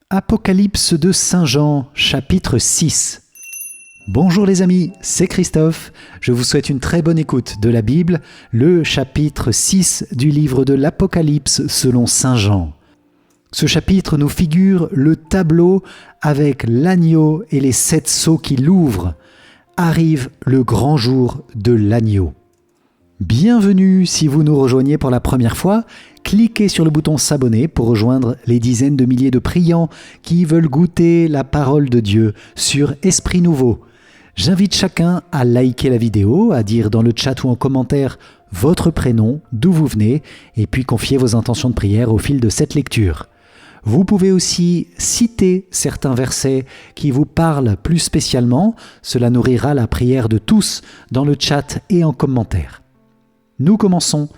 Apocalypse de Saint Jean, chapitre 6. Bonjour les amis, c'est Christophe. Je vous souhaite une très bonne écoute de la Bible, le chapitre 6 du livre de l'Apocalypse selon Saint Jean. Ce chapitre nous figure le tableau avec l'agneau et les 7 sceaux qui l'ouvrent. Arrive le grand jour de l'agneau. Bienvenue si vous nous rejoignez pour la première fois. Cliquez sur le bouton s'abonner pour rejoindre les dizaines de milliers de priants qui veulent goûter la parole de Dieu sur Esprit Nouveau. J'invite chacun à liker la vidéo, à dire dans le chat ou en commentaire votre prénom, d'où vous venez, et puis confier vos intentions de prière au fil de cette lecture. Vous pouvez aussi citer certains versets qui vous parlent plus spécialement. Cela nourrira la prière de tous dans le chat et en commentaire. Nous commençons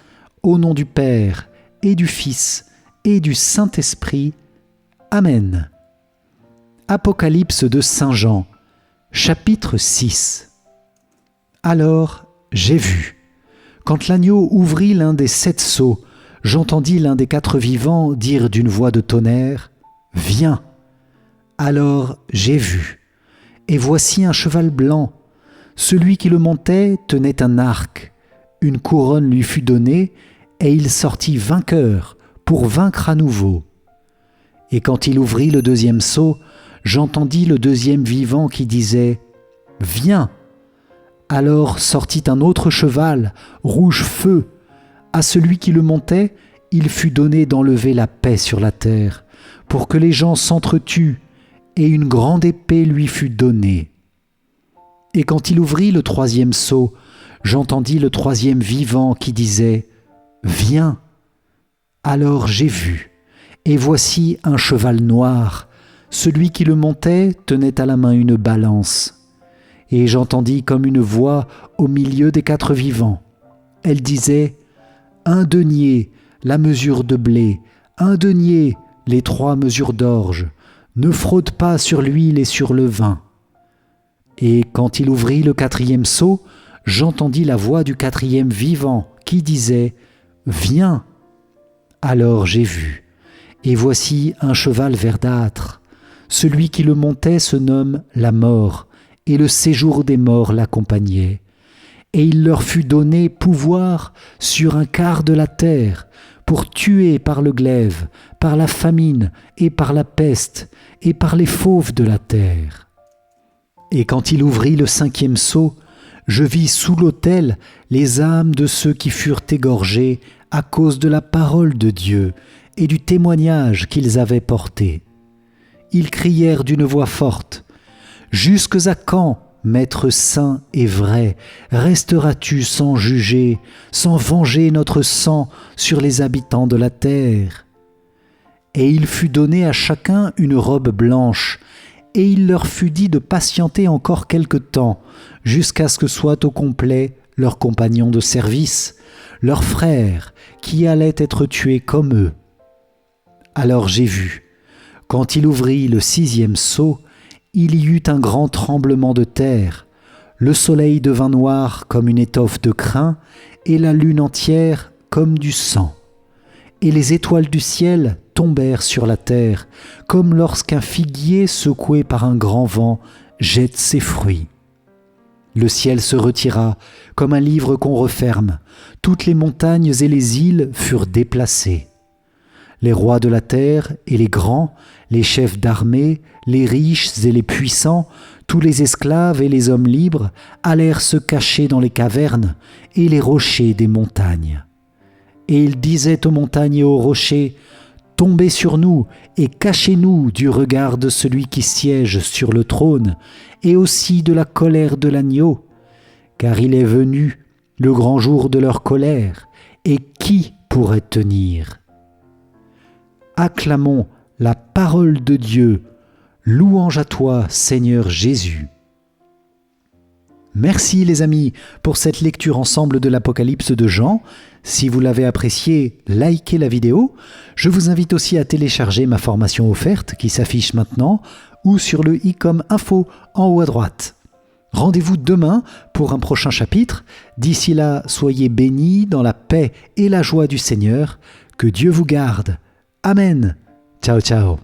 au nom du Père et du Fils et du Saint-Esprit. Amen. Apocalypse de Saint Jean, chapitre 6. Alors j'ai vu. Quand l'agneau ouvrit l'un des 7 sceaux, j'entendis l'un des 4 vivants dire d'une voix de tonnerre, « Viens !» Alors j'ai vu. Et voici un cheval blanc. Celui qui le montait tenait un arc. Une couronne lui fut donnée, et il sortit vainqueur pour vaincre à nouveau. Et quand il ouvrit le 2e sceau, j'entendis le 2e vivant qui disait « Viens !» Alors sortit un autre cheval, rouge feu. À celui qui le montait, il fut donné d'enlever la paix sur la terre, pour que les gens s'entretuent, et une grande épée lui fut donnée. Et quand il ouvrit le 3e sceau, j'entendis le 3e vivant qui disait « Viens !» Alors j'ai vu, et voici un cheval noir. Celui qui le montait tenait à la main une balance. Et j'entendis comme une voix au milieu des 4 vivants. Elle disait « 1 denier, la mesure de blé, 1 denier, les 3 mesures d'orge. Ne fraude pas sur l'huile et sur le vin. » Et quand il ouvrit le 4e sceau, j'entendis la voix du 4e vivant qui disait « Viens !» Alors j'ai vu, et voici un cheval verdâtre. Celui qui le montait se nomme la mort, et le séjour des morts l'accompagnait. Et il leur fut donné pouvoir sur un quart de la terre, pour tuer par le glaive, par la famine et par la peste, et par les fauves de la terre. Et quand il ouvrit le 5e sceau, je vis sous l'autel les âmes de ceux qui furent égorgés à cause de la parole de Dieu et du témoignage qu'ils avaient porté. Ils crièrent d'une voix forte, « Jusques à quand, Maître saint et vrai, resteras-tu sans juger, sans venger notre sang sur les habitants de la terre ?» Et il fut donné à chacun une robe blanche, et il leur fut dit de patienter encore quelque temps, jusqu'à ce que soient au complet leurs compagnons de service, leurs frères, qui allaient être tués comme eux. Alors j'ai vu, quand il ouvrit le 6e sceau, il y eut un grand tremblement de terre. Le soleil devint noir comme une étoffe de crin, et la lune entière comme du sang. Et les étoiles du ciel tombèrent sur la terre, comme lorsqu'un figuier secoué par un grand vent jette ses fruits. Le ciel se retira comme un livre qu'on referme. Toutes les montagnes et les îles furent déplacées. Les rois de la terre et les grands, les chefs d'armée, les riches et les puissants, tous les esclaves et les hommes libres allèrent se cacher dans les cavernes et les rochers des montagnes. Et ils disaient aux montagnes et aux rochers, « Tombez sur nous et cachez-nous du regard de celui qui siège sur le trône et aussi de la colère de l'agneau, car il est venu le grand jour de leur colère, et qui pourrait tenir ?» Acclamons la parole de Dieu. Louange à toi, Seigneur Jésus. Merci les amis pour cette lecture ensemble de l'Apocalypse de Jean. Si vous l'avez apprécié, likez la vidéo. Je vous invite aussi à télécharger ma formation offerte qui s'affiche maintenant ou sur le i comme info en haut à droite. Rendez-vous demain pour un prochain chapitre. D'ici là, soyez bénis dans la paix et la joie du Seigneur. Que Dieu vous garde. Amen. Ciao, ciao.